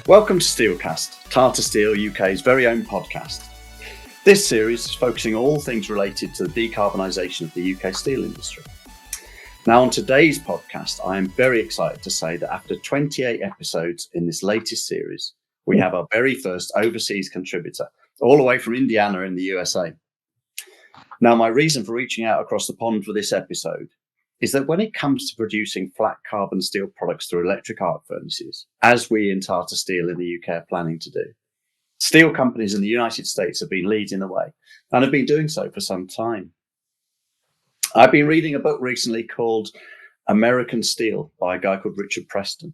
Welcome to SteelCast, Tata Steel UK's very own podcast. This series is focusing on all things related to the decarbonisation of the UK steel industry. Now, on today's podcast, I am very excited to say that after 28 episodes in this latest series, we have our very first overseas contributor, all the way from Indiana in the USA. Now, my reason for reaching out across the pond for this episode is that when it comes to producing flat carbon steel products through electric arc furnaces, as we in Tata Steel in the UK are planning to do, steel companies in the United States have been leading the way and have been doing so for some time. I've been reading a book recently called American Steel by a guy called Richard Preston.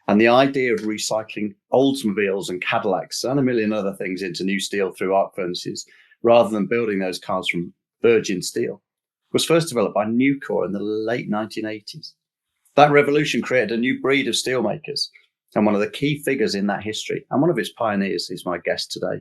And the idea of recycling Oldsmobiles and Cadillacs and a million other things into new steel through arc furnaces, rather than building those cars from virgin steel, was first developed by Nucor in the late 1980s. That revolution created a new breed of steelmakers, and one of the key figures in that history, and one of its pioneers, is my guest today.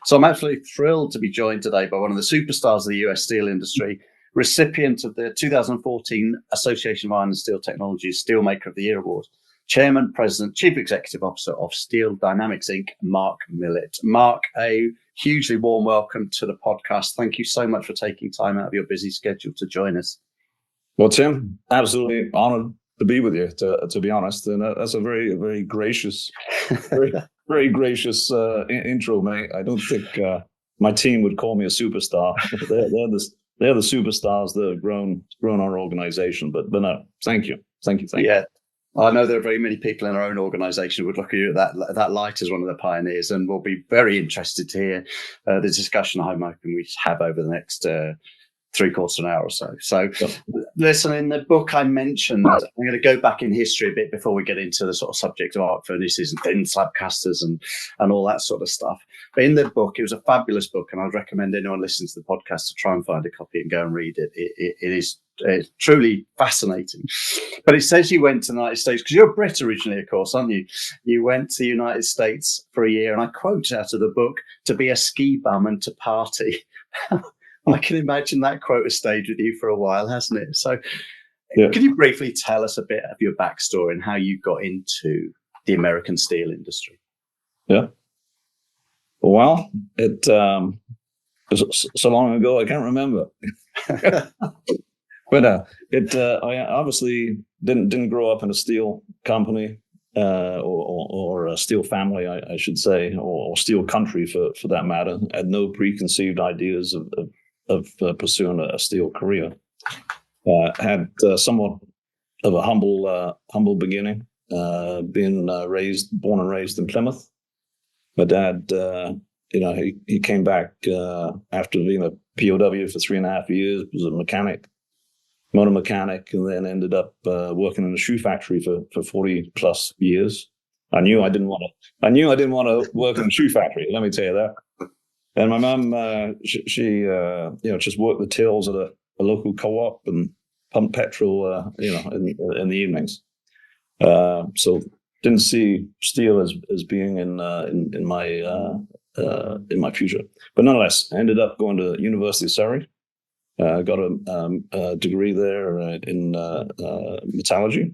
So I'm absolutely thrilled to be joined today by one of the superstars of the US steel industry, recipient of the 2014 Association of Iron and Steel Technologies Steelmaker of the Year Award, Chairman, President, Chief Executive Officer of Steel Dynamics Inc., Mark Millett. Mark, a hugely warm welcome to the podcast. Thank you so much for taking time out of your busy schedule to join us. Well, Tim, absolutely honored to be with you, to be honest. And that's a very, very gracious, very gracious intro, mate. I don't think my team would call me a superstar. They're the superstars that have grown our organization. But no, thank you. Yeah. I know there are very many people in our own organisation who would look at you at that light as one of the pioneers, and we'll be very interested to hear the discussion I'm hoping we have over the next 3/4 of an hour or so. So, listen, in the book I mentioned, I'm going to go back in history a bit before we get into the sort of subject of arc furnaces and thin slab casters and all that sort of stuff. But in the book, it was a fabulous book, and I'd recommend anyone listening to the podcast to try and find a copy and go and read it. It is truly fascinating. But it says you went to the United States, because you're a Brit originally, of course, aren't you? You went to the United States for a year, and I quote out of the book, to be a ski bum and to party. I can imagine that quote has stayed with you for a while, hasn't it? So Can you briefly tell us a bit of your backstory and how you got into the American steel industry? Yeah. Well, it was so long ago, I can't remember. But I obviously didn't grow up in a steel company or a steel family, I should say, or steel country for that matter. I had no preconceived ideas of pursuing a steel career. Had somewhat of a humble beginning, being born and raised in Plymouth. My dad, he came back after being a POW for 3.5 years, was a motor mechanic, and then ended up working in a shoe factory for 40 plus years. I knew I didn't want to work in a shoe factory, let me tell you that. And my mum, she just worked the tills at a local co-op and pumped petrol, in the evenings. So didn't see steel as being in my future. But nonetheless, I ended up going to University of Surrey. Got a degree there in metallurgy,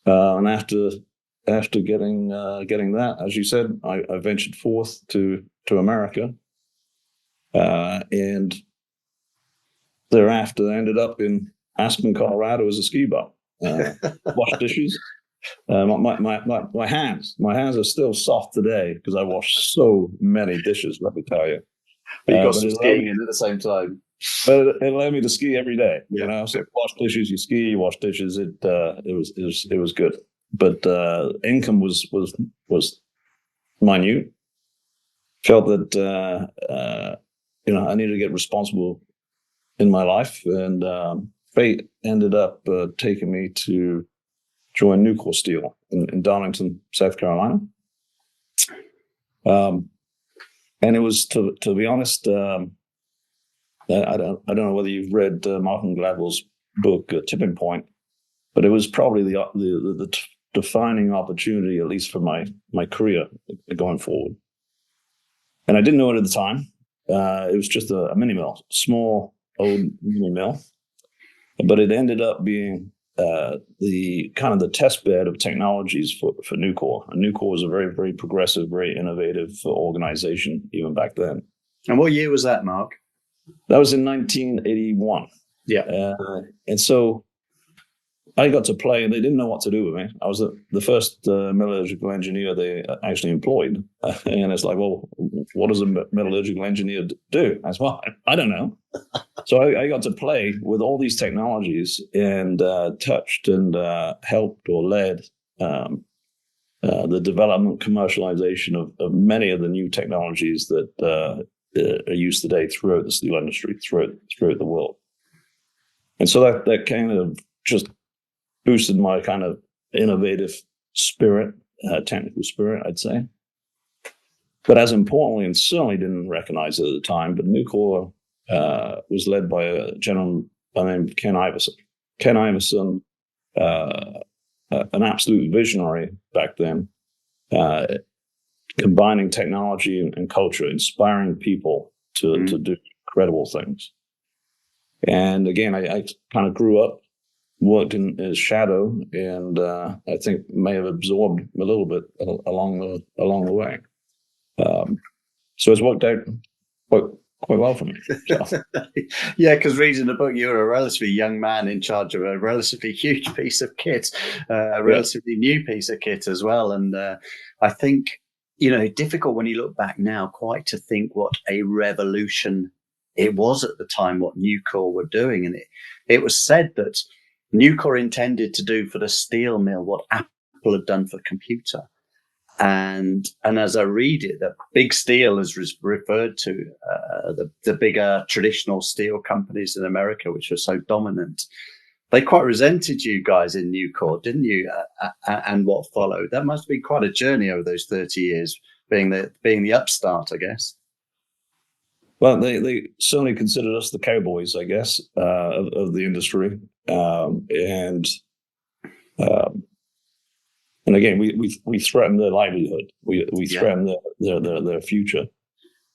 and after getting that, as you said, I ventured forth to America, and thereafter I ended up in Aspen, Colorado, as a ski bum. Wash dishes. My hands are still soft today because I washed so many dishes. Let me tell you. But you got some skiing in at the same time. But it allowed me to ski every day. So wash dishes, you ski, you wash dishes. It was good, but income was minute. Felt that I needed to get responsible in my life, and fate ended up taking me to join Nucor Steel in Darlington, South Carolina. And it was, to be honest, I don't know whether you've read Malcolm Gladwell's book Tipping Point, but it was probably the defining opportunity, at least for my career going forward. And I didn't know it at the time. It was just a mini mill, small old mini mill, but it ended up being the kind of the test bed of technologies for Nucor. And Nucor was a very, very progressive, very innovative organization even back then. And what year was that, Mark? That was in 1981. Yeah. And so I got to play, and they didn't know what to do with me. I was the first metallurgical engineer they actually employed. And it's like, well, what does a metallurgical engineer do? I said, well, I don't know. So I got to play with all these technologies and touched and helped or led the development, commercialization of many of the new technologies that are used today throughout the steel industry, throughout the world. And so that kind of just boosted my kind of innovative spirit, technical spirit, I'd say. But as importantly, and certainly didn't recognize it at the time, but Nucor was led by a gentleman by the name of Ken Iverson. Ken Iverson, an absolute visionary back then, combining technology and culture, inspiring people to do incredible things. And again, I kind of grew up, worked in his shadow, and I think may have absorbed a little bit along the way. So it's worked out quite well for me. So. Yeah, because reading the book, you're a relatively young man in charge of a relatively huge piece of kit, a relatively new piece of kit as well. And I think, difficult when you look back now, quite to think what a revolution it was at the time, what Nucor were doing. And it was said that Nucor intended to do for the steel mill what Apple had done for the computer. And as I read it, that big steel is referred to the bigger traditional steel companies in America, which were so dominant. They quite resented you guys in Nucor, didn't you? And what followed? That must have been quite a journey over those 30 years, being the upstart, I guess. Well, they certainly considered us the cowboys, I guess, of the industry, and again, we threatened their livelihood. We threatened their future.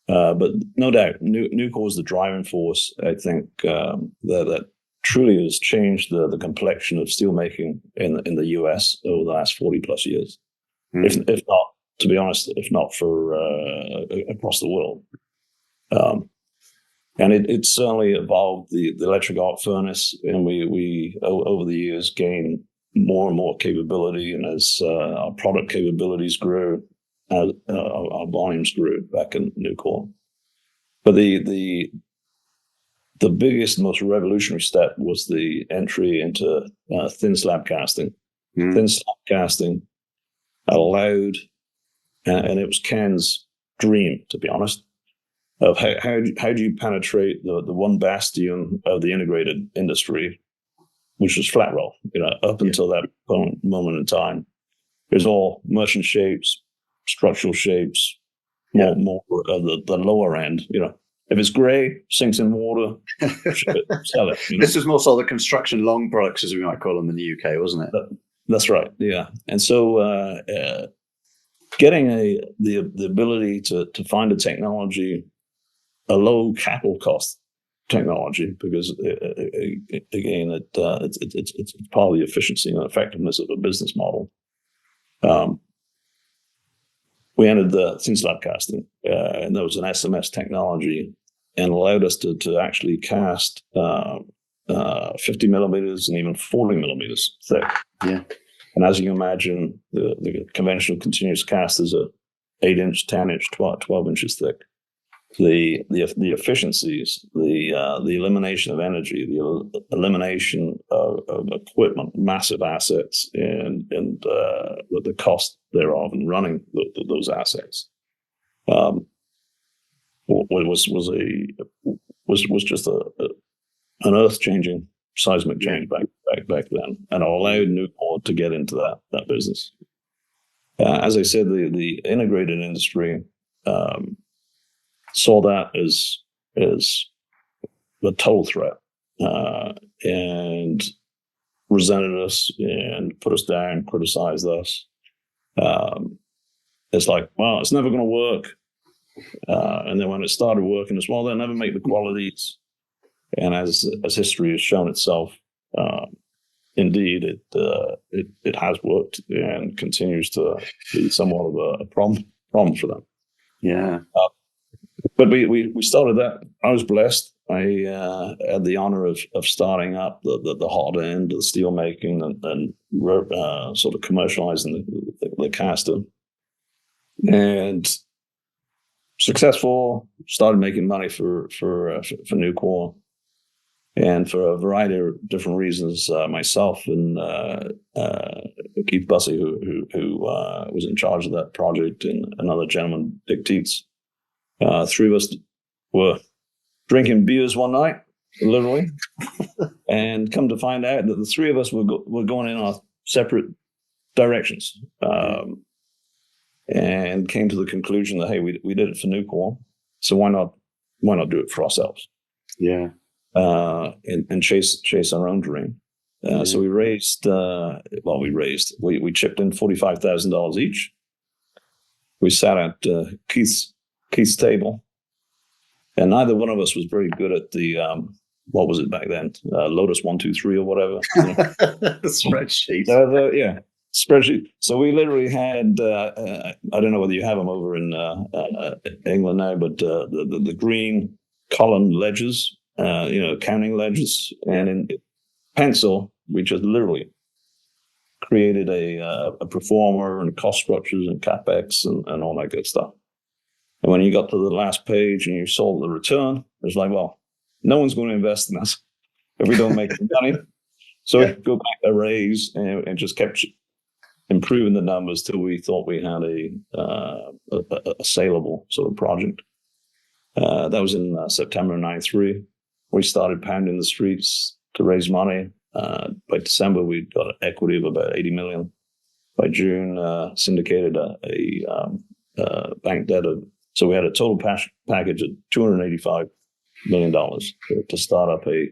But no doubt, Nucor was the driving force. I think that truly has changed the complexion of steelmaking in the US over the last 40 plus years. If not, to be honest, if not for across the world. And it certainly evolved the electric arc furnace, and we over the years gained more and more capability, and as our product capabilities grew, our volumes grew back in Nucor. But the biggest, most revolutionary step was the entry into thin slab casting. Thin slab casting allowed, and it was Ken's dream, to be honest, of how do you penetrate the one bastion of the integrated industry, which was flat roll. Up until that moment in time, there's all merchant shapes, structural shapes, more the lower end. If it's gray, sinks in water, sell it. This was more sort of the construction long products, as we might call them in the UK, wasn't it? That's right. Yeah, and so getting the ability to find a technology, a low capital cost technology, because again, it's part of the efficiency and effectiveness of a business model. We entered the thin slab casting, and there was an SMS technology, and allowed us to actually cast 50 millimeters and even 40 millimeters thick. Yeah. And as you can imagine, the conventional continuous cast is a 8-inch, 10-inch, 12 inches thick. The efficiencies, the elimination of energy, the elimination of equipment, massive assets, and the cost thereof in running those assets was just an earth-changing seismic change back then, and allowed Nucor to get into that business. As I said, the integrated industry saw that as a total threat, and resented us and put us down, criticized us. It's like, well, it's never going to work. And then when it started working, it's, well, they'll never make the qualities. And as history has shown itself, indeed, it has worked and continues to be somewhat of a problem for them. Yeah. But we started that. I was blessed. I had the honor of starting up the hot end of the steel making and sort of commercializing the caster. And successful, started making money for Nucor. And for a variety of different reasons, myself and Keith Bussey, who was in charge of that project, and another gentleman, Dick Teets, three of us were drinking beers one night, literally, and come to find out that the three of us were going in our separate directions, and came to the conclusion that, hey, we did it for Nucor, so why not do it for ourselves? Yeah. And chase our own dream. So we raised, we chipped in $45,000 each. We sat at Keith's table, and neither one of us was very good at the, what was it back then? Lotus 1, 2, 3 or whatever. The spreadsheet. Yeah, spreadsheet. So we literally had, I don't know whether you have them over in England now, but the green column ledgers, counting ledgers, and in pencil, we just literally created a performer and cost structures and capex and all that good stuff. And when you got to the last page and you saw the return, it was like, well, no one's going to invest in us if we don't make money. So we go back a raise and just kept improving the numbers till we thought we had a saleable sort of project. That was in September of '93. We started pounding the streets to raise money. By December, we got an equity of about $80 million. By June, syndicated a bank debt of, so we had a total package of $285 million to start up a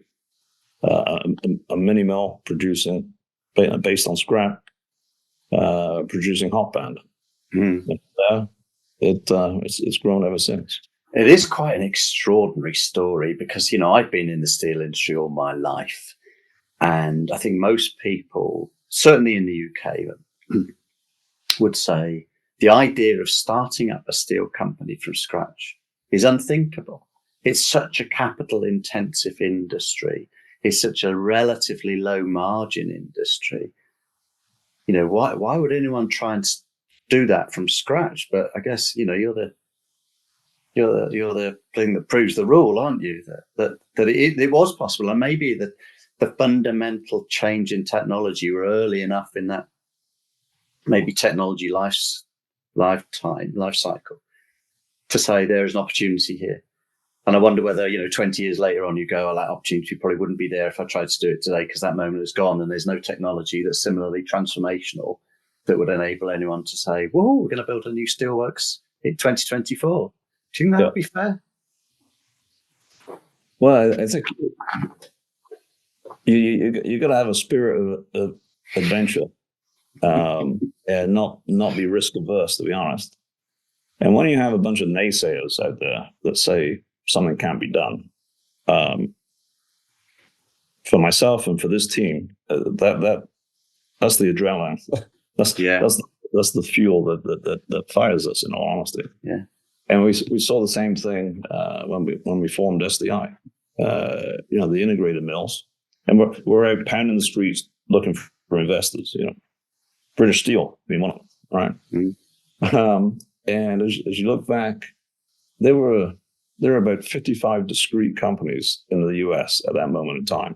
mini mill producing, based on scrap, producing hot band. It's grown ever since. It is quite an extraordinary story because, I've been in the steel industry all my life. And I think most people, certainly in the UK, would say the idea of starting up a steel company from scratch is unthinkable. It's such a capital intensive industry. It's such a relatively low margin industry. Why would anyone try and do that from scratch? But I guess, you're the thing that proves the rule, aren't you? That it was possible, and maybe the fundamental change in technology were early enough in that maybe technology life cycle to say there is an opportunity here. And I wonder whether 20 years later on you go, that opportunity probably wouldn't be there if I tried to do it today, because that moment is gone and there's no technology that's similarly transformational that would enable anyone to say, whoa, we're going to build a new steelworks in 2024. Do you think that would be fair? Well, I think you got to have a spirit of adventure, and not be risk averse, to be honest. And when you have a bunch of naysayers out there that say something can't be done, for myself and for this team, that's the adrenaline. That's the fuel that fires us, in all honesty. Yeah. And we saw the same thing when we formed SDI. The integrated mills, and we're out pounding the streets looking for investors. British Steel being one of them, right? Mm-hmm. And as you look back, there were about 55 discrete companies in the US at that moment in time.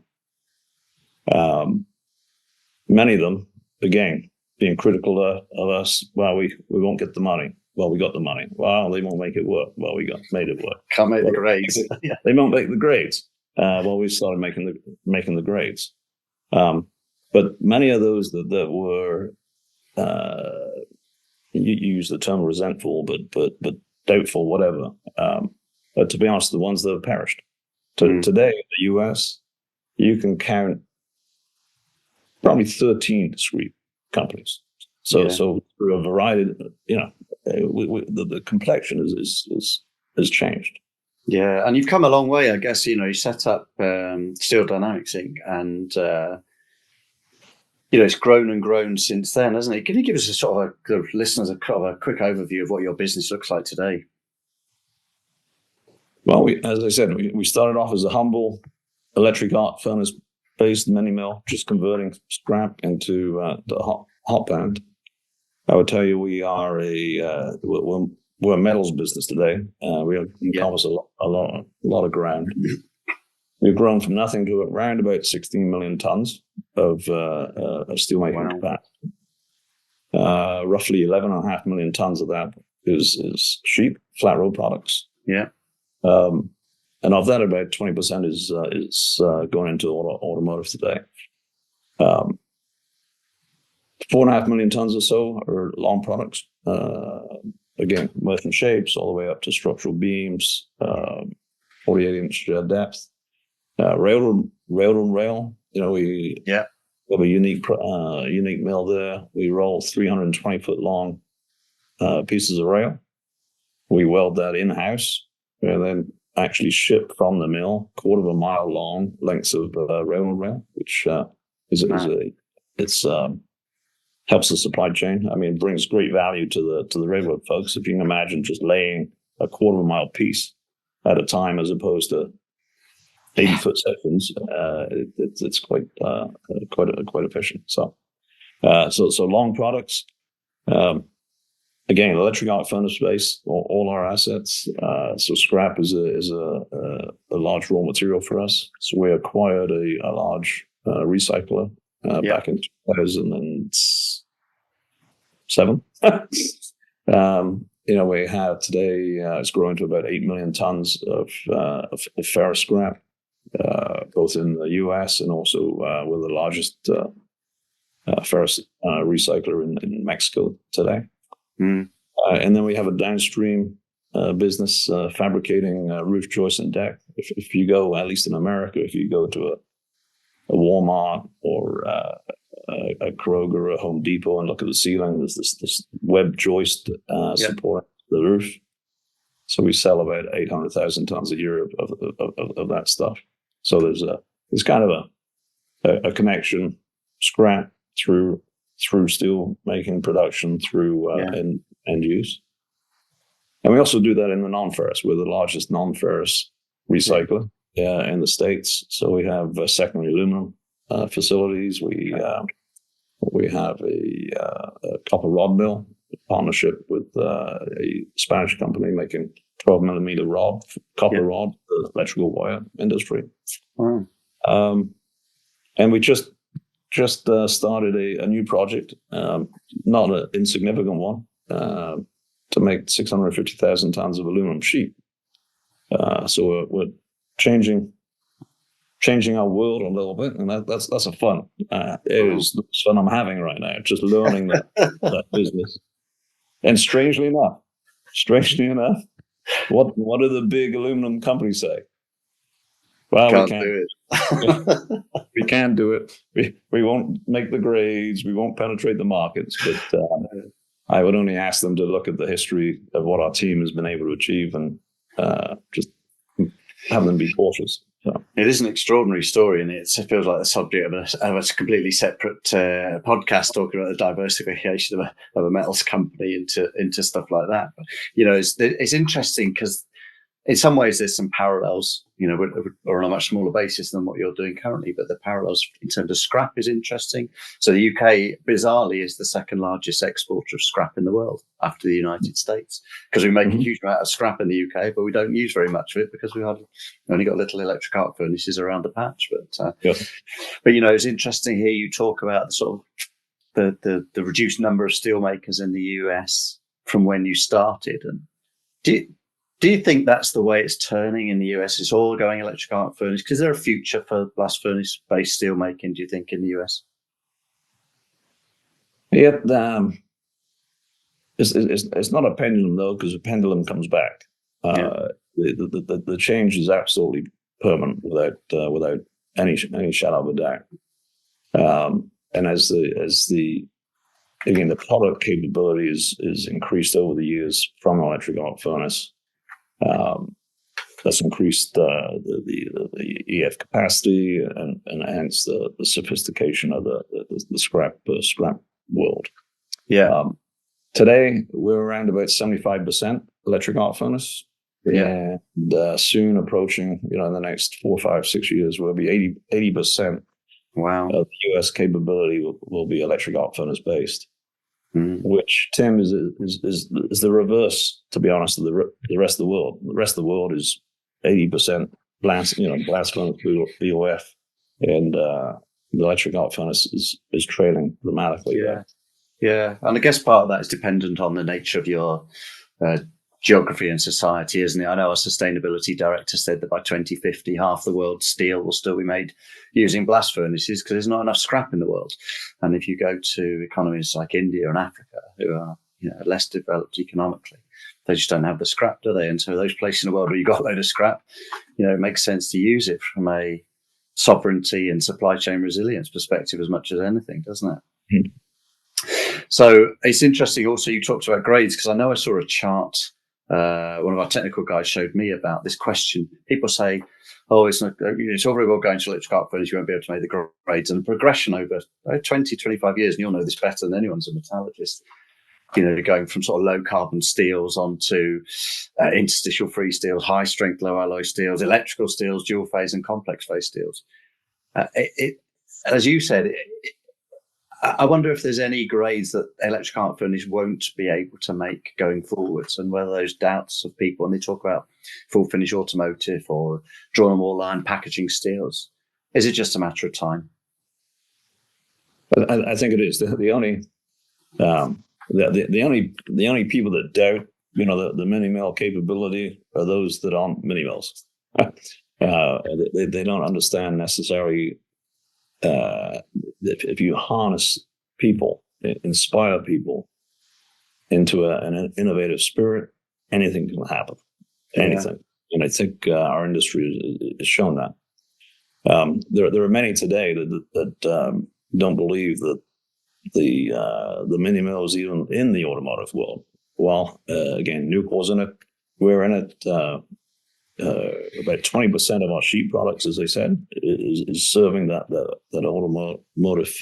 Many of them, again, being critical of us. Well, we won't get the money. Well, we got the money. Well, they won't make it work. Well, made it work. Can't make the grades. They won't make the grades. Well, we started making the grades. But many of those that were, you use the term resentful, but doubtful, whatever. But to be honest, the ones that have perished. Today in the US, you can count probably 13 discrete companies. So through a variety, the complexion is changed. Yeah, and you've come a long way, I guess. You set up Steel Dynamics Inc. and it's grown and grown since then, hasn't it? Can you give us the listeners a quick overview of what your business looks like today? Well, as I said, we started off as a humble electric arc furnace-based mini mill, just converting scrap into the hot band. I would tell you we are we're a metals business today. We encompass a lot of ground. We've grown from nothing to around about 16 million tons of steelmaking capacity. Roughly 11.5 million tons of that is sheet flat roll products. Yeah. And of that, about 20% is going into automotive today. 4.5 million tons or so are long products. Again, merchant shapes all the way up to structural beams, 48-inch depth. Rail. We have a unique mill there. We roll 320-foot long pieces of rail. We weld that in-house and then actually ship from the mill 1/4 mile long lengths of rail, which helps the supply chain. I mean, it brings great value to the railroad folks. If you can imagine just laying a 1/4 mile piece at a time as opposed to 80-foot sections, it's quite efficient. So long products. Again, electric arc furnace space, all our assets. So scrap is a large raw material for us. So we acquired a large recycler back in 2007. We have today it's growing to about 8 million tons of ferrous scrap, both in the US and also we're the largest ferrous recycler in Mexico today. Mm. And then we have a downstream business fabricating roof joists and deck. If you go, at least in America, if you go to a Walmart or a Kroger or a Home Depot and look at the ceiling, there's this web joist supporting the roof. So we sell about 800,000 tons a year of that stuff. So there's kind of a connection, scrap through steel making production through end use. And we also do that in the non-ferrous. We're the largest non-ferrous recycler in the States. So we have secondary aluminum facilities. We have a copper rod mill partnership with a Spanish company making 12 millimeter copper rod for the electrical wire industry. Wow. And we just started a new project, not an insignificant one, to make 650,000 tons of aluminum sheet. So we're changing our world a little bit, and that's a fun. It is the fun I'm having right now, just learning that business. And strangely enough, what do the big aluminum companies say? Well, we can't do it. We can't do it. We won't make the grades. We won't penetrate the markets. But I would only ask them to look at the history of what our team has been able to achieve and just have them be cautious. So. It is an extraordinary story, and it feels like the subject of a completely separate podcast talking about the diversification of a metals company into stuff like that. But, it's interesting because in some ways there's some parallels, or on a much smaller basis than what you're doing currently, but the parallels in terms of scrap is interesting. So the UK, bizarrely, is the second largest exporter of scrap in the world after the United States, because we make a huge amount of scrap in the UK, but we don't use very much of it because we've only got little electric arc furnaces around the patch. But it's interesting here you talk about the sort of the reduced number of steelmakers in the US from when you started. And do you think that's the way it's turning in the US? It's all going electric arc furnace. Because there a future for blast furnace-based steel making, do you think, in the US? Yeah, it's not a pendulum, though, because a pendulum comes back. The change is absolutely permanent without any shadow of a doubt. And as the product capability is increased over the years from electric arc furnace, that's increased the EF capacity and hence the sophistication of the scrap world. Yeah. Today we're around about 75% electric arc furnace. Yeah. And soon approaching, in the next 4, 5, 6 years, will be 80%. Wow. Of the US capability will be electric arc furnace based, which, Tim, is the reverse, to be honest, of the rest of the world. The rest of the world is 80% blast furnace BOF, and the electric arc furnace is trailing dramatically. Yeah. Yeah. And I guess part of that is dependent on the nature of your geography and society, isn't it? I know our sustainability director said that by 2050, half the world's steel will still be made using blast furnaces because there's not enough scrap in the world. And if you go to economies like India and Africa, who are less developed economically, they just don't have the scrap, do they? And so those places in the world where you've got a load of scrap, it makes sense to use it from a sovereignty and supply chain resilience perspective as much as anything, doesn't it? So it's interesting also you talked about grades, because I know I saw a chart. One of our technical guys showed me about this question. People say, oh, it's all very well going to electric arc furnace, you won't be able to make the grades. And the progression over 20, 25 years, and you'll know this better than anyone's a metallurgist, going from sort of low carbon steels onto interstitial free steels, high strength, low alloy steels, electrical steels, dual phase and complex phase steels. As you said, I wonder if there's any grades that electric arc furnace won't be able to make going forwards, and whether those doubts of people, when they talk about full finish automotive or drawn and wall line packaging steels, is it just a matter of time? I think it is. The only people that doubt, the mini mill capability are those that aren't mini mills. They don't understand necessarily. If you harness people, inspire people into an innovative spirit, anything can happen. Anything. Yeah. And I think our industry has shown that. There are many today that don't believe that the mini mill is even in the automotive world. Well, again, Nucor's in it. We're in it. About 20% of our sheet products, as I said, is serving that automotive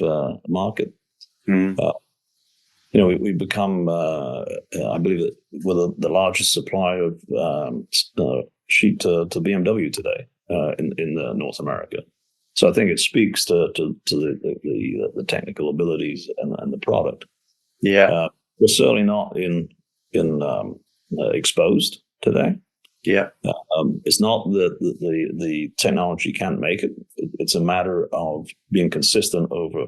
market. We've become, I believe, that we're the largest supplier of sheet to BMW today in North America. So I think it speaks to the technical abilities and the product. Yeah, we're certainly not in exposed today. Yeah, it's not that the technology can't make it. It's a matter of being consistent over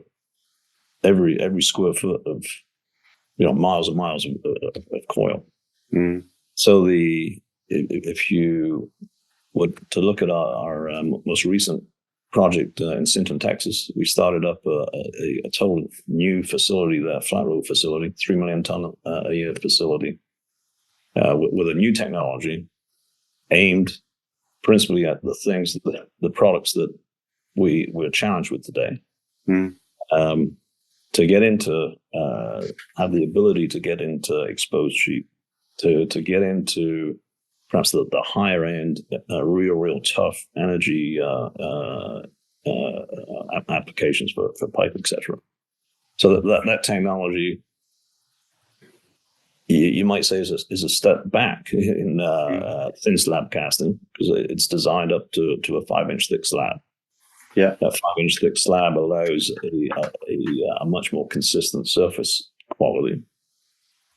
every square foot of miles and miles of coil. So if you were to look at our most recent project in Sinton, Texas, we started up a total new facility there, flat roll facility, 3 million ton a year facility with a new technology aimed principally at the things, the products that we're challenged with today. To get into, have the ability to get into exposed sheet, to get into perhaps the higher end, real tough energy applications for pipe, etc. So that technology, you might say, is a step back in thin slab casting, because it's designed up to a 5-inch thick slab. Yeah, that 5-inch thick slab allows a much more consistent surface quality.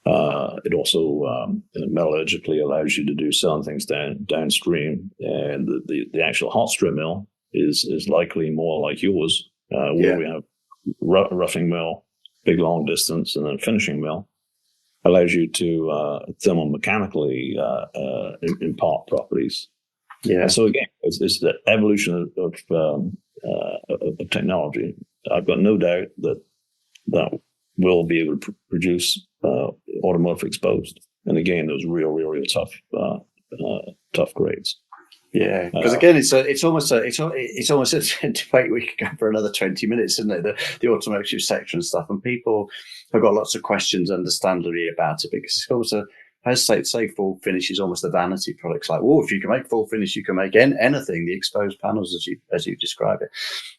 It also metallurgically allows you to do certain things downstream, and the actual hot strip mill is likely more like yours, where we have roughing mill, big long distance, and then finishing mill. Allows you to thermomechanically impart properties. Yeah. And so again, it's the evolution of technology. I've got no doubt that we'll be able to produce automotive exposed, and again, those real tough grades. Yeah, because again, it's almost a debate we could go for another 20 minutes, isn't it? The automotive sector and stuff, and people have got lots of questions, understandably, about it, because it's almost a as say full finish is almost a vanity product. It's like, well, if you can make full finish, you can make anything, the exposed panels as you describe it.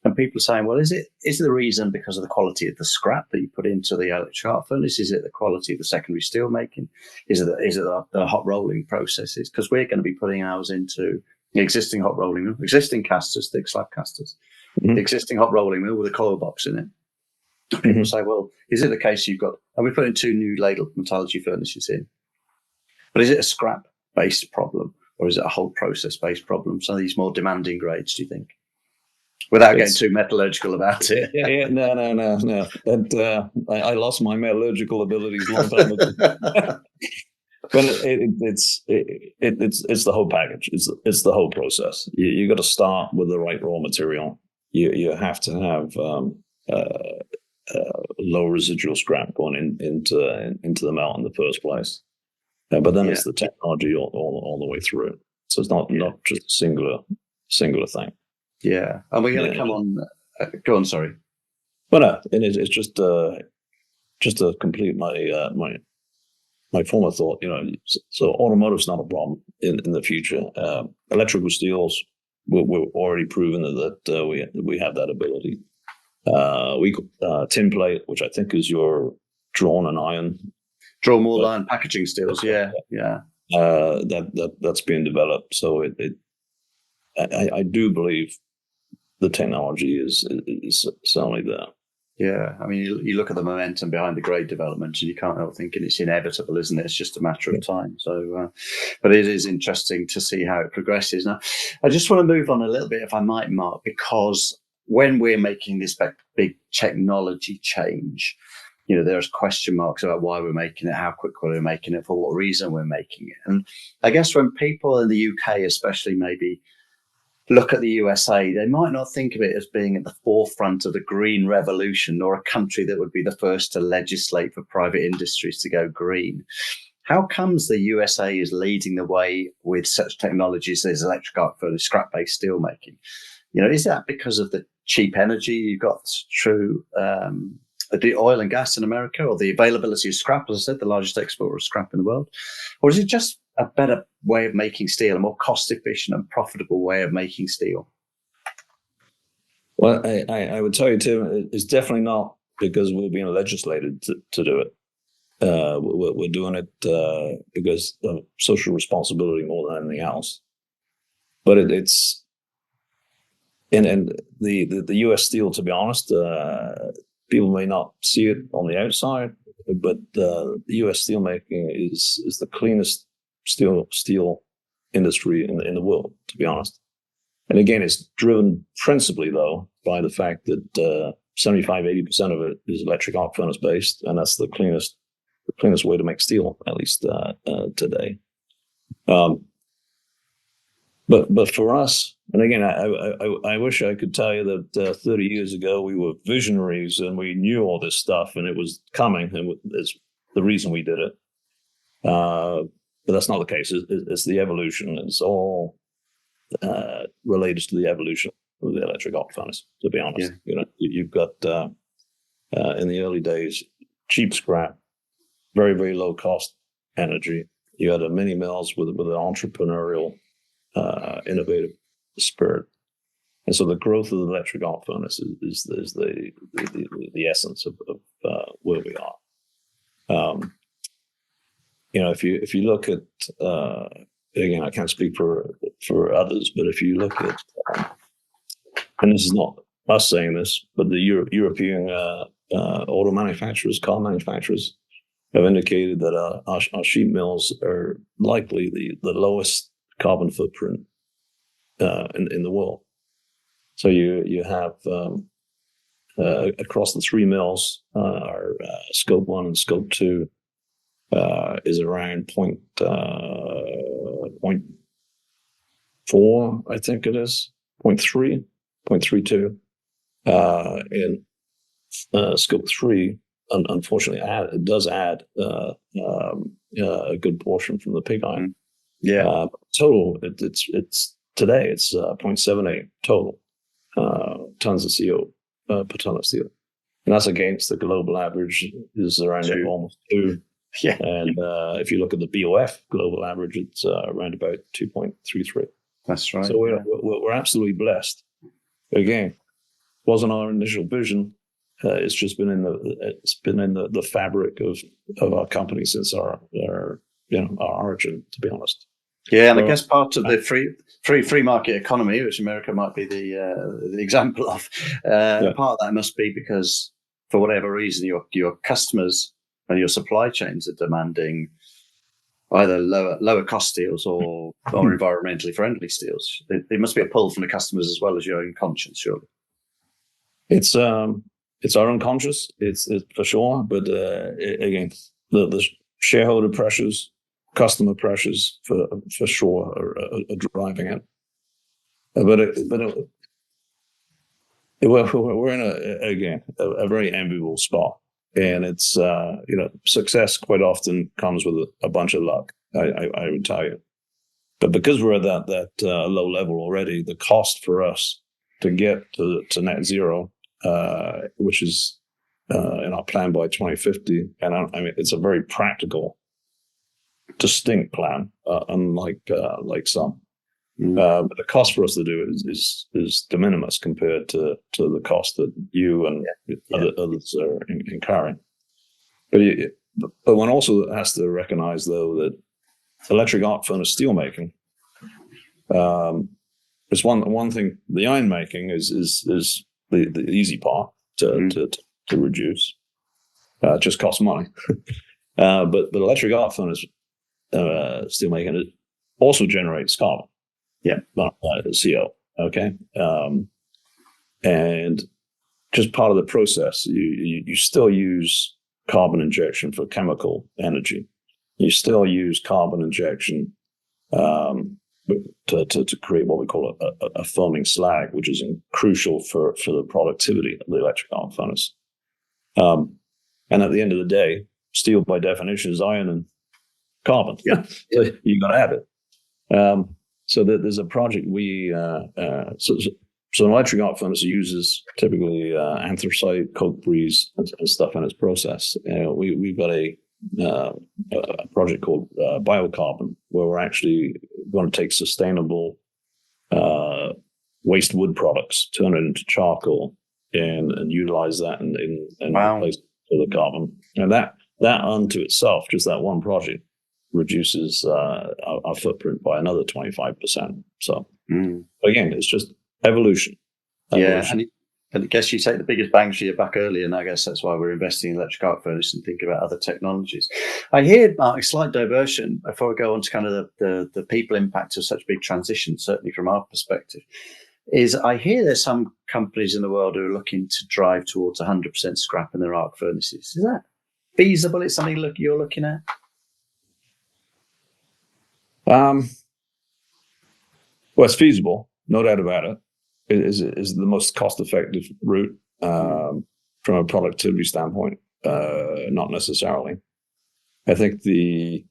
And people are saying, well, is the reason because of the quality of the scrap that you put into the electric arc furnace? Is it the quality of the secondary steel making? Is it the hot rolling processes? Because we're going to be putting ours into the existing hot rolling mill, existing casters, thick slab casters, the existing hot rolling mill with a coil box in it. People say, well, is it the case and we're putting 2 new ladle metallurgy furnaces in, but is it a scrap-based problem or is it a whole process-based problem? Some of these more demanding grades, do you think? Without getting too metallurgical about it. Yeah, no. And I lost my metallurgical abilities a long time ago. But it's the whole package. It's the whole process. You got to start with the right raw material. You have to have low residual scrap going into the melt in the first place. But then it's the technology all the way through it. So it's not just a singular thing. Yeah, and we're going to come on. Go on, sorry. Well, no, and it's just to complete my former thought. So automotive's not a problem in the future. Electrical steels, we're already proven that we have that ability. Tin plate, which I think is your drawn and iron packaging steels. Yeah. That's being developed. So I do believe the technology is certainly there. Yeah, I mean, you look at the momentum behind the grade development, and you can't help thinking it's inevitable, isn't it? It's just a matter of time. So, but it is interesting to see how it progresses. Now, I just want to move on a little bit, if I might, Mark, because when we're making this big technology change, there's question marks about why we're making it, how quickly we're making it, for what reason we're making it. And I guess when people in the UK, especially, maybe look at the USA, they might not think of it as being at the forefront of the green revolution, or a country that would be the first to legislate for private industries to go green. How comes the USA is leading the way with such technologies as electric arc furnace, scrap-based steelmaking? Is that because of the cheap energy you got through the oil and gas in America, or the availability of scrap, as I said, the largest exporter of scrap in the world? Or is it just a better way of making steel, a more cost-efficient and profitable way of making steel? Well, I would tell you, Tim, it's definitely not because we're being legislated to do it. We're doing it because of social responsibility more than anything else. But it's and the U.S. steel, to be honest, people may not see it on the outside, but the U.S. steel making is the cleanest steel industry in the world, to be honest. And again, it's driven principally, though, by the fact that 75-80% of it is electric arc furnace based, and that's the cleanest way to make steel, at least today. But for us, and again, I wish I could tell you that 30 years ago we were visionaries and we knew all this stuff and it was coming, and it's the reason we did it. But that's not the case. It's the evolution. It's all related to the evolution of the electric arc furnace, to be honest. You've got in the early days cheap scrap, very, very low cost energy. You had mini mills with an entrepreneurial, innovative spirit, and so the growth of the electric arc furnace is the essence of where we are. If you look at again, I can't speak for others, but if you look at and this is not us saying this, but the European auto manufacturers, car manufacturers, have indicated that our sheet mills are likely the lowest carbon footprint in the world. So you have across the 3 mills, our scope 1 and scope 2 is around 0.4, I think it is 0.32. In scope 3, unfortunately, it does add a good portion from the pig iron. Total, it's today it's 0.78 total tons of CO per ton of steel, and that's against the global average is around almost 2. Yeah. And if you look at the BOF global average, it's around about 2.33. That's right. So we're absolutely blessed. Again, wasn't our initial vision. It's just been in the fabric of our company since our origin, to be honest. Yeah, and I guess part of the free market economy, which America might be the example of, part of that must be because for whatever reason your customers and your supply chains are demanding either lower cost steels or environmentally friendly steels. There must be a pull from the customers as well as your own conscience, surely. It's our own conscience, it's for sure. But again, the shareholder pressures, customer pressures for sure are driving it. We're in a very enviable spot, and it's success quite often comes with a bunch of luck. I would tell you, but because we're at that low level already, the cost for us to get to net zero, which is in our plan by 2050, and I mean it's a very practical, distinct plan, unlike some. But the cost for us to do it is de minimis compared to the cost that you and others are incurring. But one also has to recognize, though, that electric arc furnace steelmaking is one thing. The iron making is the easy part to reduce. It just costs money. But electric arc furnace steelmaking also generates carbon. Yeah, CO. Okay, and just part of the process. You still use carbon injection for chemical energy. You still use carbon injection to create what we call a foaming slag, which is crucial for the productivity of the electric arc furnace. And at the end of the day, steel by definition is iron and carbon. Yeah, so you got to have it. So there's a project so an electric arc furnace uses typically anthracite, coke breeze, and stuff in its process. We've got a project called biocarbon, where we're actually going to take sustainable waste wood products, turn it into charcoal, and utilize that in place for the carbon. And that unto itself, just that one project, reduces our footprint by another 25%. So again, it's just evolution. Yeah, and I guess you take the biggest bang for your buck early, and I guess that's why we're investing in electric arc furnace and think about other technologies. I hear, Mark, a slight diversion before we go on to kind of the people impact of such big transitions, certainly from our perspective, is I hear there's some companies in the world who are looking to drive towards 100% scrap in their arc furnaces. Is that feasible? It's something you're looking at? Well, it's feasible, no doubt about it. It is the most cost-effective route from a productivity standpoint. Not necessarily. I think we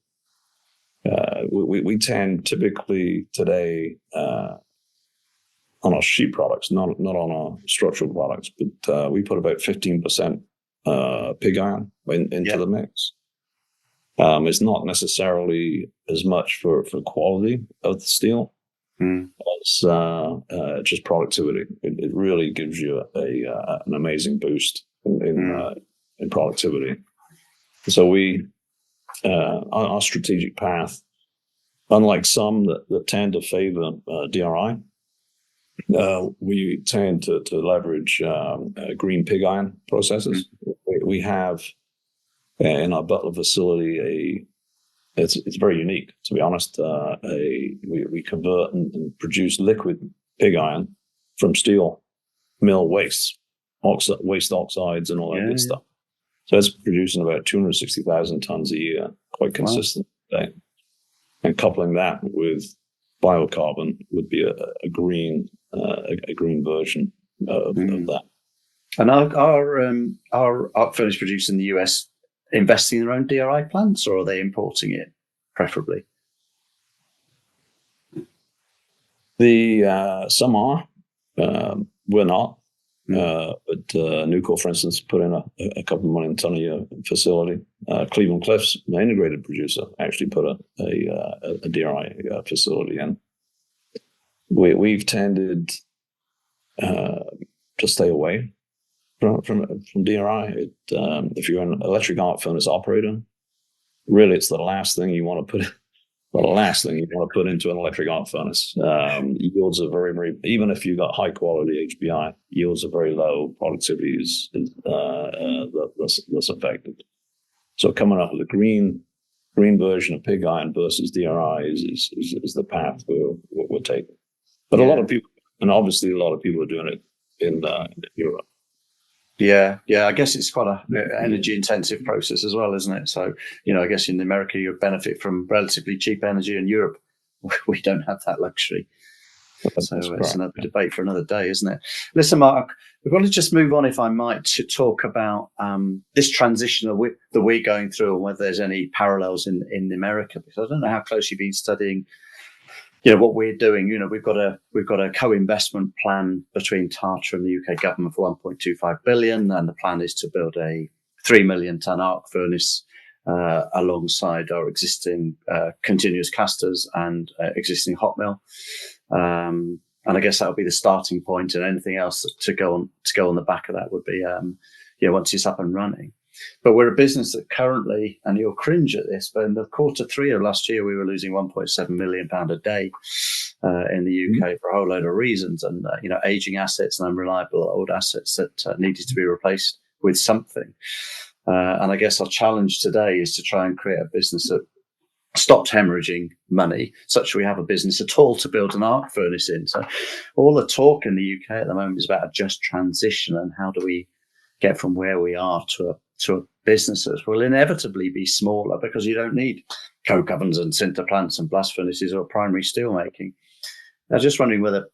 tend typically today on our sheet products, not on our structural products, but we put about 15% pig iron into the mix. It's not necessarily as much for quality of the steel. It's just productivity. It really gives you an amazing boost in productivity. So our strategic path, unlike some that tend to favor DRI, we tend to leverage green pig iron processes. We have in our Butler facility it's very unique, to be honest. We convert and produce liquid pig iron from steel mill waste oxides, and all that good stuff. So it's producing about 260,000 tons a year, quite consistent today. And coupling that with biocarbon would be a green version of that. And are arc furnace producers in the US investing in their own DRI plants, or are they importing it, preferably? Some are. We're not. But Nucor, for instance, put in a couple of million ton a year facility. Cleveland Cliffs, the integrated producer, actually put a DRI facility in. We've tended to stay away from DRI. If you're an electric arc furnace operator, really, it's the last thing you want to put. The last thing you want to put into an electric arc furnace. Yields are very, very, even if you've got high quality HBI, yields are very low. Productivity is less affected. So coming up with a green version of pig iron versus DRI is the path we're taking. But a lot of people, and obviously a lot of people are doing it in Europe. Yeah. I guess it's quite an energy-intensive process as well, isn't it? So, I guess in America you benefit from relatively cheap energy. In Europe, we don't have that luxury. So it's another debate for another day, isn't it? Listen, Mark, we're going to just move on, if I might, to talk about this transition that we're going through and whether there's any parallels in America, because I don't know how close you've been studying what we're doing. We've got a co-investment plan between Tata and the UK government for 1.25 billion, and the plan is to build a 3 million ton arc furnace alongside our existing continuous casters and existing hot mill. And I guess that'll be the starting point, and anything else to go on the back of that would be once it's up and running. But we're a business that currently, and you'll cringe at this, but in the Q3 of last year, we were losing £1.7 million a day in the UK for a whole load of reasons, and aging assets and unreliable old assets that needed to be replaced with something. And I guess our challenge today is to try and create a business that stopped hemorrhaging money, such that we have a business at all to build an arc furnace in. So all the talk in the UK at the moment is about a just transition, and how do we get from where we are to a business that will inevitably be smaller, because you don't need coke ovens and sinter plants and blast furnaces or primary steel making. I was just wondering whether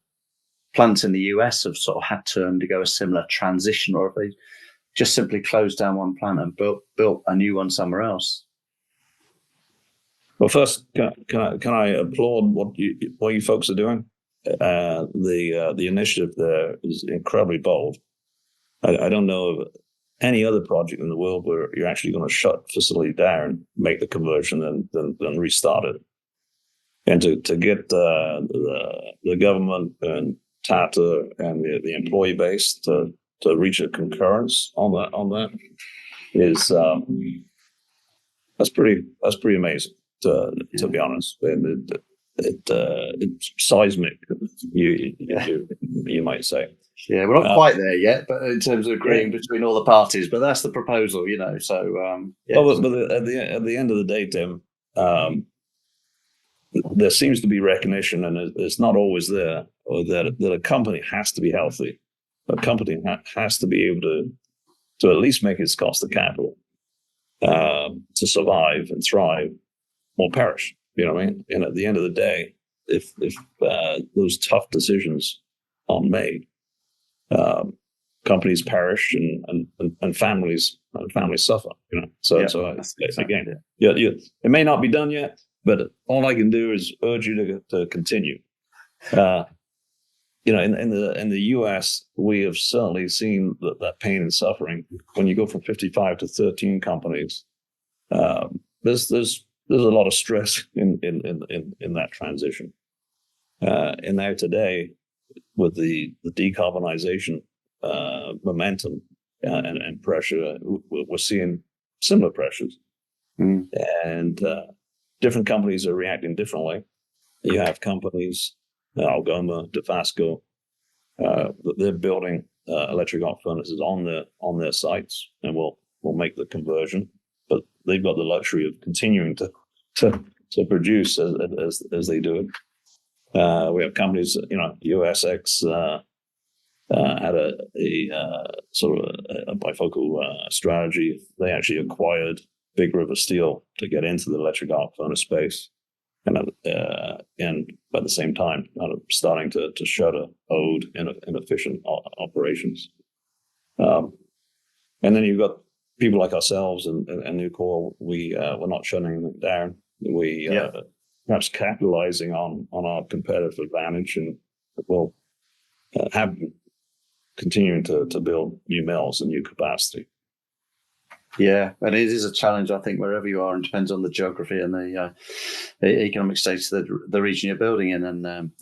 plants in the US have sort of had to undergo a similar transition, or if they just simply closed down one plant and built a new one somewhere else. Well, first, can I applaud what you folks are doing? The initiative there is incredibly bold. I don't know of any other project in the world where you're actually going to shut facility down, make the conversion, and then restart it. And to get the government and Tata and the employee base to reach a concurrence on that is that's pretty amazing, to be honest. And it's seismic, you might say. Yeah, we're not quite there yet, but in terms of agreeing between all the parties, but that's the proposal, So, but at the end of the day, Tim, there seems to be recognition, and it's not always there, or that a company has to be healthy. A company has to be able to at least make its cost of capital to survive and thrive, or perish. You know what I mean? And at the end of the day, if those tough decisions aren't made, companies perish and families suffer. So again, it may not be done yet, but all I can do is urge you to continue. In the US, we have certainly seen that pain and suffering. When you go from 55 to 13 companies, there's a lot of stress in that transition. And now today, with the decarbonization momentum and pressure, we're seeing similar pressures. And different companies are reacting differently. You have companies, Algoma, Dofasco, they're building electric arc furnaces on their sites, and will make the conversion. But they've got the luxury of continuing to produce as they do it. We have companies, USX had a sort of a bifocal strategy. They actually acquired Big River Steel to get into the electric arc furnace space, and at the same time, kind of starting to shutter old, inefficient operations. And then you've got people like ourselves and Nucor. We're not shutting anything down. We perhaps capitalizing on our competitive advantage, and we'll have continuing to build new mills and new capacity. Yeah, and it is a challenge, I think, wherever you are, and depends on the geography and the economic status of the region you're building in. And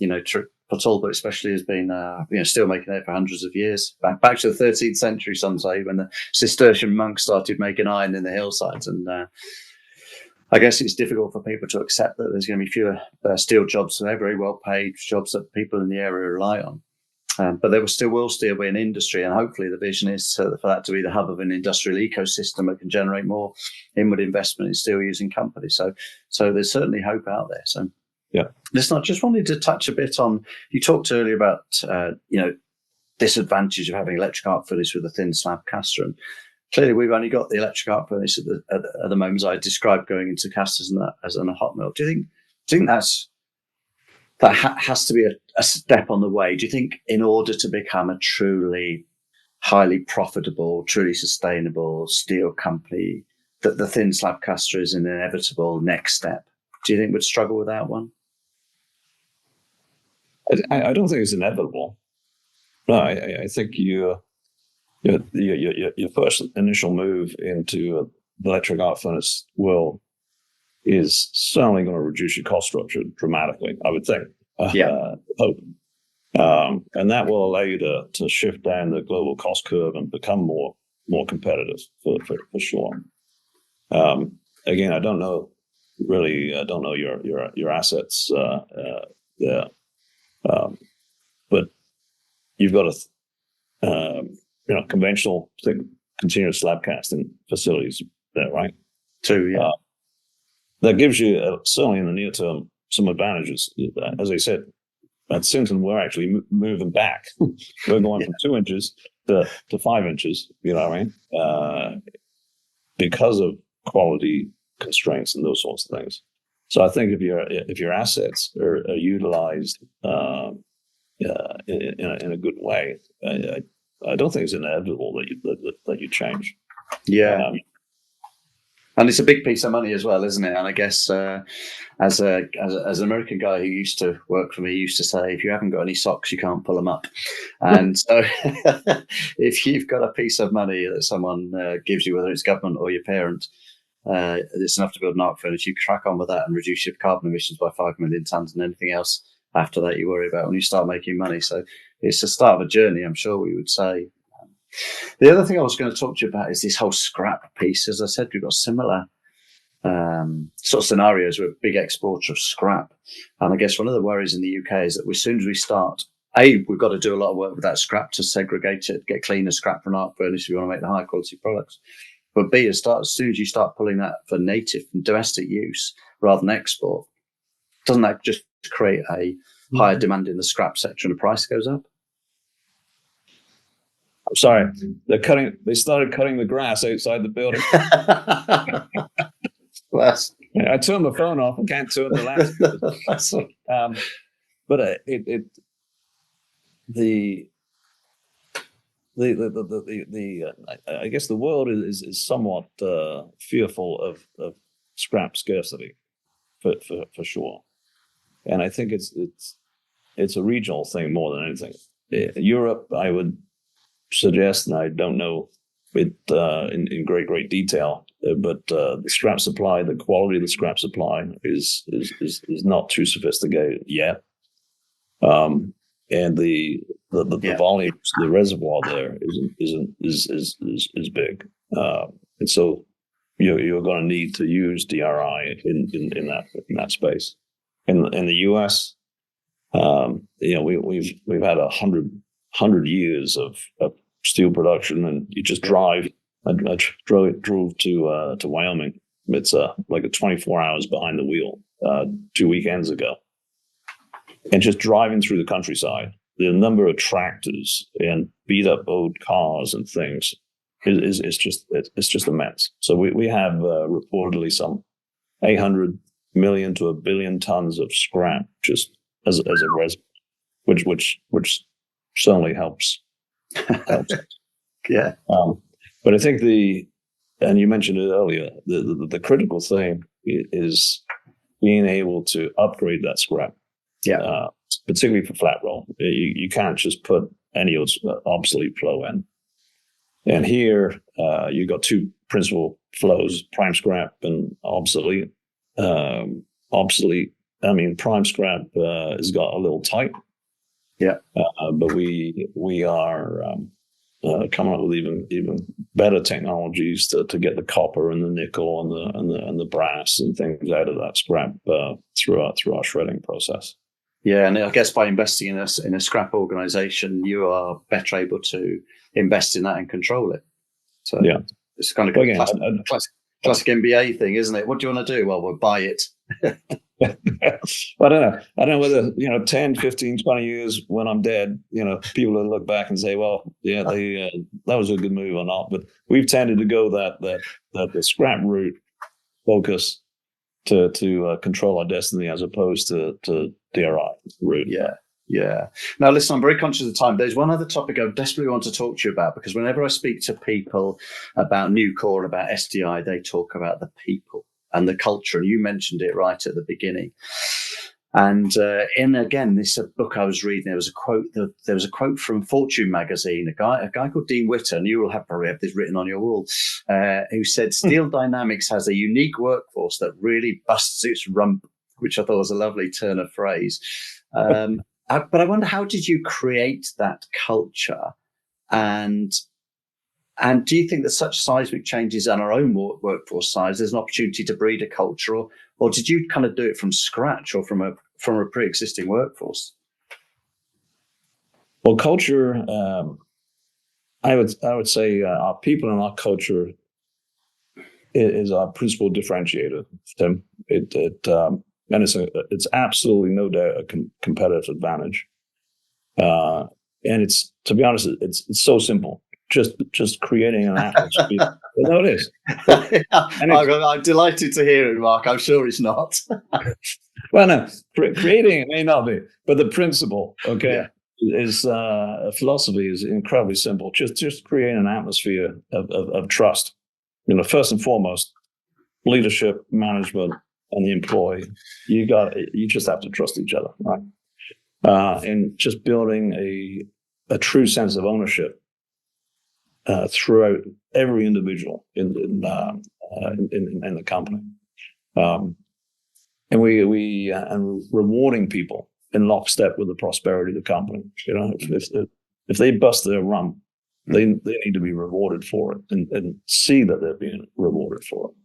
Port Talbot especially has been steel making there for hundreds of years, back to the 13th century, some say, when the Cistercian monks started making iron in the hillsides. And I guess it's difficult for people to accept that there's going to be fewer steel jobs. So they're very well paid jobs that people in the area rely on. But there will still be an industry, and hopefully the vision is for that to be the hub of an industrial ecosystem that can generate more inward investment in steel using companies. So there's certainly hope out there. So yeah, listen, I just wanted to touch a bit on, you talked earlier about disadvantage of having electric arc furnace with a thin slab caster. And clearly we've only got the electric arc furnace at the moment, as I described, going into casters and that as in a hot mill. Do you think that has to be a step on the way? Do you think in order to become a truly highly profitable, truly sustainable steel company, that the thin slab caster is an inevitable next step? Do you think we'd struggle with that one? I don't think it's inevitable. No, I think your first initial move into the electric arc furnace world is certainly going to reduce your cost structure dramatically, I would think. And that will allow you to shift down the global cost curve and become more competitive for sure. Again, I don't know your assets there, but you've got conventional continuous slab casting facilities there, right? Too, yeah. That gives you, certainly in the near term, some advantages. As I said, at Sinton, we're actually moving back. We're going from 2 inches to 5 inches, you know what I mean? Because of quality constraints and those sorts of things. So I think if your assets are utilized in a good way, I don't think it's inevitable that you change. Yeah. And it's a big piece of money as well, isn't it? And I guess as an American guy who used to work for me, used to say, if you haven't got any socks, you can't pull them up. And so if you've got a piece of money that someone gives you, whether it's government or your parent, it's enough to build an arc furnace, you crack on with that and reduce your carbon emissions by 5 million tonnes, and anything else after that you worry about when you start making money. So it's the start of a journey, I'm sure we would say. The other thing I was going to talk to you about is this whole scrap piece. As I said, we've got similar sort of scenarios. We're a big exporter of scrap. And I guess one of the worries in the UK is that as soon as we start, we've got to do a lot of work with that scrap to segregate it, get cleaner scrap from an arc furnace if we want to make the high quality products. But B, as soon as you start pulling that for native and domestic use rather than export, doesn't that just create a higher demand in the scrap sector and the price goes up? I'm sorry, they started cutting the grass outside the building. I turned the phone off. I can't turn the lamp. But I guess the world is somewhat fearful of scrap scarcity for sure, and I think it's a regional thing more than anything. Europe, I would suggest, and I don't know it in great detail, but the scrap supply, the quality of the scrap supply is not too sophisticated yet, and the volumes, the reservoir there is big, and so you're going to need to use DRI in that space. In the US, we've had 100 years of steel production, and you just drive. I drove to Wyoming. It's like a 24 hours behind the wheel 2 weekends ago, and just driving through the countryside, the number of tractors and beat up old cars and things is just immense. So we have reportedly some 800 million to 1 billion tons of scrap just as a reservoir, which certainly helps. Yeah. But I think and you mentioned it earlier, the critical thing is being able to upgrade that scrap. Yeah. Particularly for flat roll. You can't just put any obsolete flow in. And here you've got two principal flows: prime scrap and obsolete. Obsolete. I mean, prime scrap has got a little tight. Yeah. But we are coming up with even better technologies to get the copper and the nickel and the brass and things out of that scrap through our shredding process. Yeah, and I guess by investing in a scrap organisation, you are better able to invest in that and control it. So yeah, it's kind of classic MBA thing, isn't it? What do you want to do? Well, we'll buy it. Well, I don't know whether 10, 15, 20 years when I'm dead, people will look back and say, well, yeah, that was a good move or not. But we've tended to go that the scrap route focus to control our destiny as opposed to DRI route. Yeah. Now, listen, I'm very conscious of time. There's one other topic I desperately want to talk to you about, because whenever I speak to people about Nucor, about SDI, they talk about the people and the culture. And you mentioned it right at the beginning. And in this book I was reading, there was a quote from Fortune magazine, a guy called Dean Witter, and you will probably have this written on your wall, who said Steel Dynamics has a unique workforce that really busts its rump, which I thought was a lovely turn of phrase. But I wonder, how did you create that culture? And do you think that such seismic changes on our own workforce size, there's an opportunity to breed a culture, or did you kind of do it from scratch or from a pre-existing workforce? Well, culture, I would say our people and our culture is our principal differentiator, Tim. And it's absolutely no doubt a competitive advantage. And it's, to be honest, it's so simple. Just creating an atmosphere. It is. I'm delighted to hear it, Mark. I'm sure it's not. Well, no, creating it may not be, but the principle, is philosophy is incredibly simple. Just create an atmosphere of trust. First and foremost, leadership, management, and the employee. You just have to trust each other, right? And just building a true sense of ownership throughout every individual in the company, and we and rewarding people in lockstep with the prosperity of the company. If they bust their rump, they need to be rewarded for it, and see that they're being rewarded for it.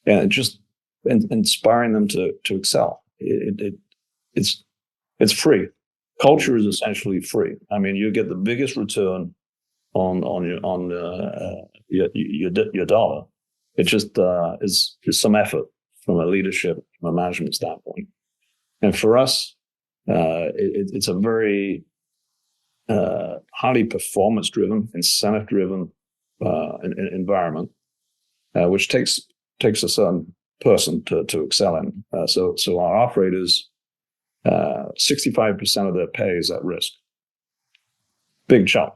And just inspiring them to excel. It's free. Culture is essentially free. I mean, you get the biggest return on your dollar. It just is some effort from a leadership, from a management standpoint. And for us, it's a very highly performance-driven, incentive-driven environment, which takes a certain person to excel in. So our operators, 65% of their pay is at risk. Big chunk.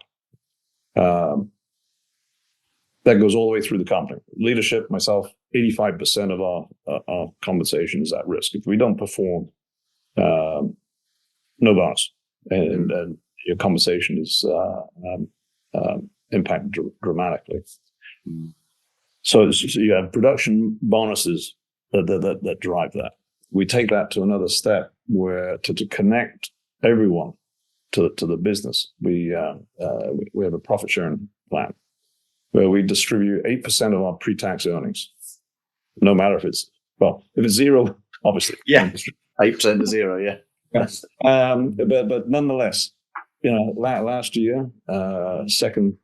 That goes all the way through the company. Leadership, myself, 85% of our compensation is at risk. If we don't perform, no bonus, and your compensation is impacted dramatically. So you have production bonuses that drive that. We take that to another step where to connect everyone to the business. We have a profit sharing plan where we distribute 8% of our pre-tax earnings, no matter if it's zero, obviously. Yeah, 8% to zero. Yeah. But nonetheless, last year, second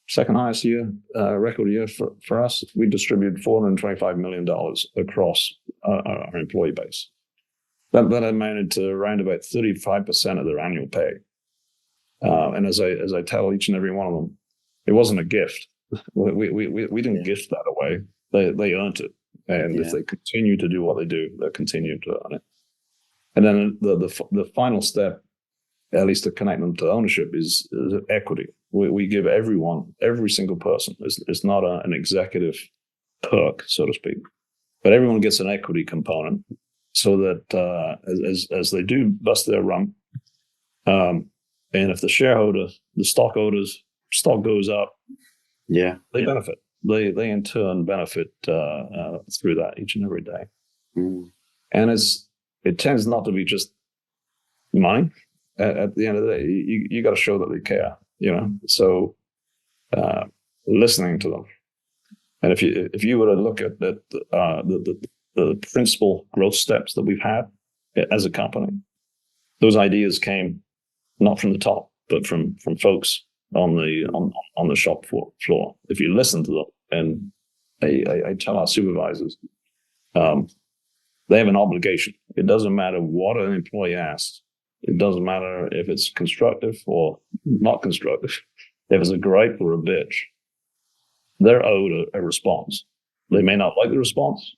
highest year, record year for us, we distributed $425 million across our employee base. That amounted to around about 35% of their annual pay. And as I tell each and every one of them, it wasn't a gift. We didn't gift that away. They earned it, and if they continue to do what they do, they'll continue to earn it. And then the final step, at least to connect them to ownership, is equity. We give every single person. It's not an executive perk, so to speak, but everyone gets an equity component, so that as they do bust their rump, And if the shareholder, the stockholders, stock goes up, they benefit. They in turn benefit through that each and every day. And it tends not to be just money. At the end of the day, you got to show that they care. So listening to them, and if you were to look at the principal growth steps that we've had as a company, those ideas came not from the top, but from folks on the shop floor. If you listen to them, and I tell our supervisors, they have an obligation. It doesn't matter what an employee asks. It doesn't matter if it's constructive or not constructive. If it's a gripe or a bitch, they're owed a response. They may not like the response.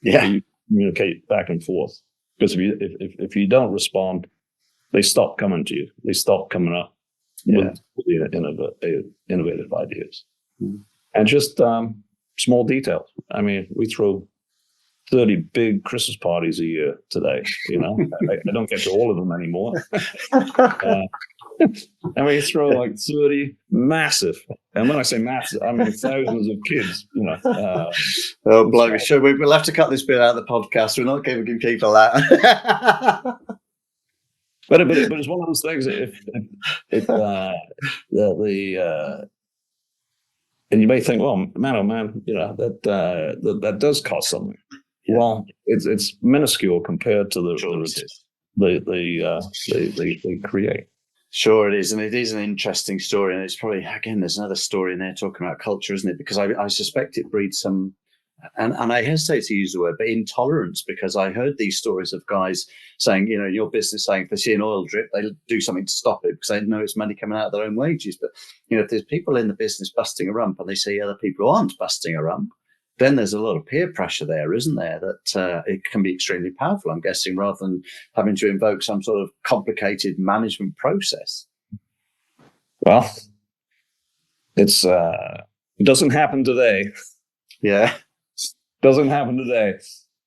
You communicate back and forth. Because if you don't respond, they stop coming to you. They stop coming up with innovative ideas. And just small details. I mean, we throw 30 big Christmas parties a year today. I don't get to all of them anymore. And we throw like 30 massive, and when I say massive, I mean thousands of kids. Oh, blimey! So we'll have to cut this bit out of the podcast. We're not giving people that. But it's one of those things. And you may think, well, man, oh man, that does cost something. Yeah. Well, it's minuscule compared to they create. Sure, it is, and it is an interesting story, and it's probably, again, there's another story in there talking about culture, isn't it? Because I suspect it breeds some, and I hesitate to use the word, but intolerance, because I heard these stories of guys saying, in your business, saying if they see an oil drip, they do something to stop it because they know it's money coming out of their own wages. But, if there's people in the business busting a rump and they see other people who aren't busting a rump, then there's a lot of peer pressure there, isn't there? That it can be extremely powerful, I'm guessing, rather than having to invoke some sort of complicated management process. Well, it doesn't happen today. Yeah. Doesn't happen today.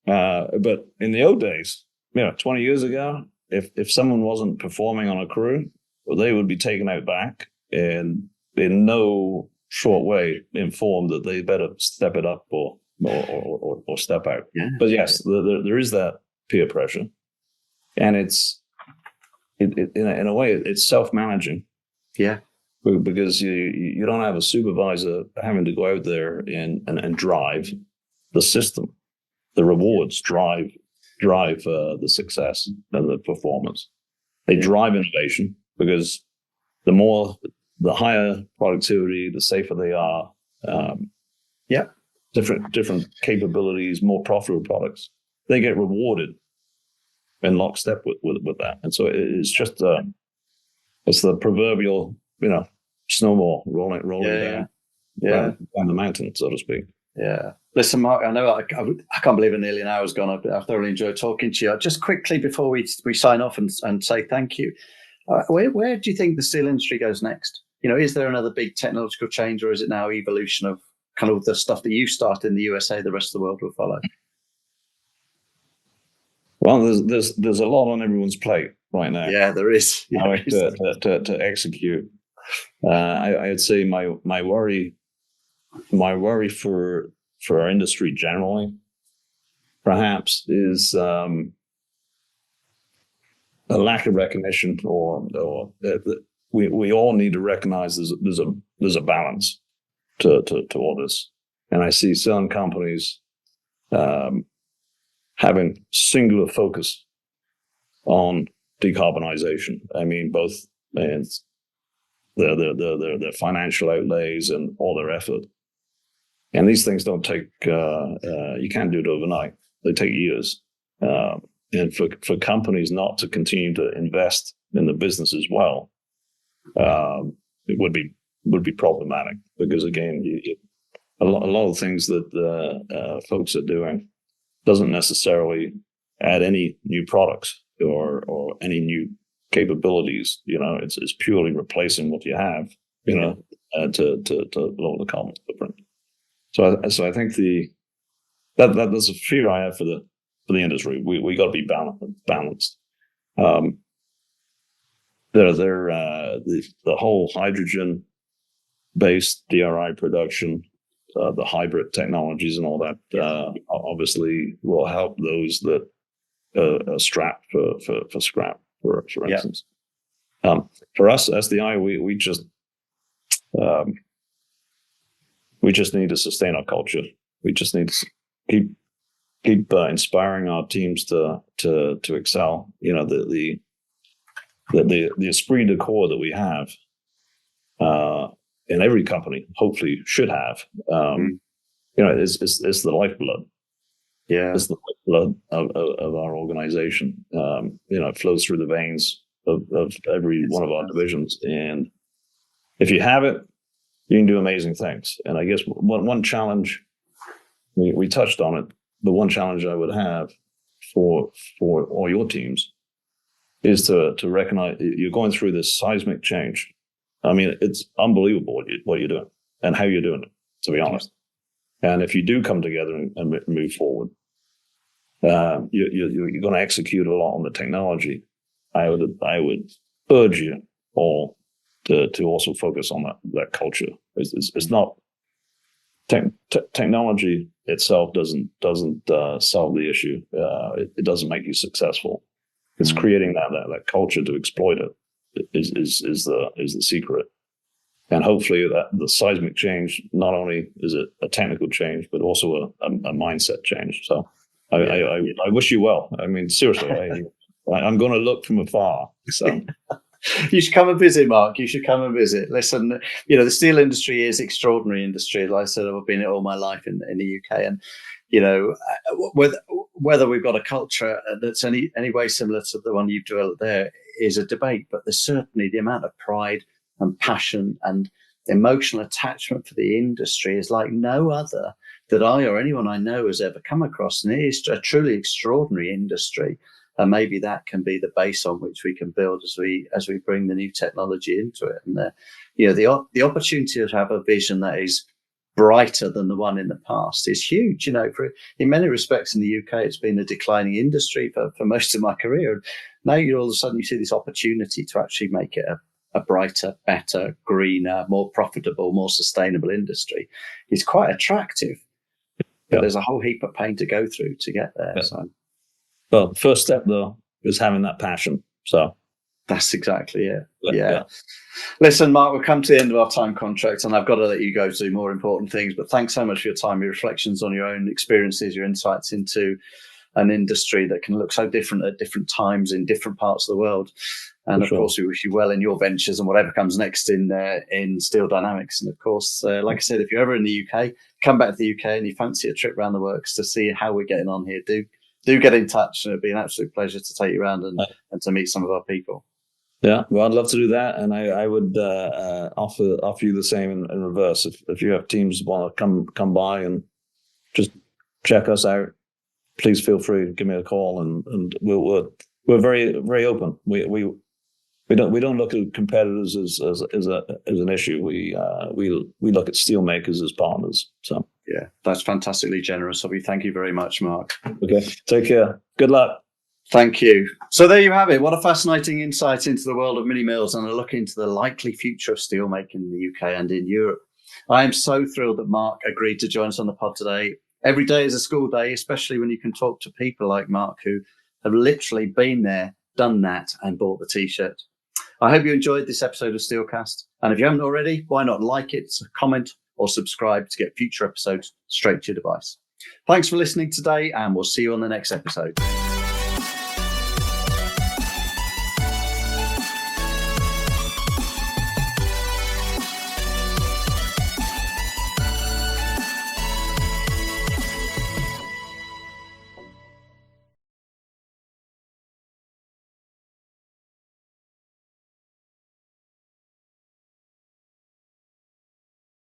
But in the old days, 20 years ago, if someone wasn't performing on a crew, well, they would be taken out back and in no short way informed that they better step it up or step out. Yeah. But yes, there is that peer pressure, and it's in a way it's self-managing. Yeah, because you don't have a supervisor having to go out there and drive the system. The rewards drive the success and the performance. They drive innovation because the higher productivity, the safer they are. Different capabilities, more profitable products. They get rewarded in lockstep with that, and so it's just it's the proverbial snowball rolling down the mountain, so to speak. Yeah. Listen, Mark, I know I can't believe nearly an hour's gone. I thoroughly enjoyed talking to you. Just quickly before we sign off and say thank you, where do you think the steel industry goes next? Is there another big technological change, or is it now evolution of kind of the stuff that you started in the USA, the rest of the world will follow? Well, there's a lot on everyone's plate right now. Yeah, there is. Yeah, to execute. I would say my worry for our industry generally, perhaps, is a lack of recognition, or we all need to recognize there's a balance to all this, and I see some companies having singular focus on decarbonization. I mean, both their financial outlays and all their effort. And these things don't take, you can't do it overnight. They take years. And for companies not to continue to invest in the business as well, it would be problematic, because again, a lot of things that folks are doing doesn't necessarily add any new products or any new capabilities. It's purely replacing what you have, to lower the carbon footprint. So I think that's a fear I have for the industry. We got to be balanced. the whole hydrogen-based DRI production, the hybrid technologies and all that, obviously will help those that are strapped for scrap, for instance. For us, SDI, we just need to sustain our culture. We just need to keep inspiring our teams to excel. The esprit de corps that we have in every company, hopefully should have, is the lifeblood. Yeah, it's the lifeblood of our organization. It flows through the veins of every one of our divisions, and if you have it, you can do amazing things. And I guess one challenge, we touched on it, the one challenge I would have for all your teams is to recognize you're going through this seismic change. I mean, it's unbelievable what you're doing and how you're doing it, to be honest. And if you do come together and move forward, you're going to execute a lot on the technology. I would urge you all to also focus on that culture. It's not technology itself doesn't solve the issue. It doesn't make you successful. It's creating that culture to exploit it is the secret. And hopefully that the seismic change, not only is it a technical change, but also a mindset change. So I wish you well. I mean, seriously, I'm going to look from afar. So you should come and visit, Mark. You should come and visit. Listen, the steel industry is extraordinary industry. Like I said, I've been in it all my life in the UK, and whether we've got a culture that's any way similar to the one you've developed there is a debate. But there's certainly the amount of pride and passion and emotional attachment for the industry is like no other that I or anyone I know has ever come across, and it is a truly extraordinary industry. And maybe that can be the base on which we can build as we bring the new technology into it. And the opportunity to have a vision that is brighter than the one in the past is huge. In many respects in the UK, it's been a declining industry for most of my career. Now all of a sudden you see this opportunity to actually make it a brighter, better, greener, more profitable, more sustainable industry. It's quite attractive, but there's a whole heap of pain to go through to get there. So. Well, the first step, though, is having that passion. So that's exactly it. Yeah. Listen, Mark, we've come to the end of our time contract, and I've got to let you go to do more important things. But thanks so much for your time, your reflections on your own experiences, your insights into an industry that can look so different at different times in different parts of the world. And of course, we wish you well in your ventures and whatever comes next in Steel Dynamics. And of course, like I said, if you're ever in the UK, come back to the UK and you fancy a trip around the works to see how we're getting on here, do get in touch, and it'd be an absolute pleasure to take you around and to meet some of our people. Yeah, well, I'd love to do that, and I would offer you the same in reverse. If you have teams want to come by and just check us out, please feel free to give me a call, and we're very, very open. We don't look at competitors as an issue. We look at steelmakers as partners. So yeah, that's fantastically generous of you. Thank you very much, Mark. Okay, take care. Good luck. Thank you. So there you have it. What a fascinating insight into the world of mini mills and a look into the likely future of steelmaking in the UK and in Europe. I am so thrilled that Mark agreed to join us on the pod today. Every day is a school day, especially when you can talk to people like Mark who have literally been there, done that, and bought the T-shirt. I hope you enjoyed this episode of SteelCast. And if you haven't already, why not like it, comment, or subscribe to get future episodes straight to your device. Thanks for listening today, and we'll see you on the next episode.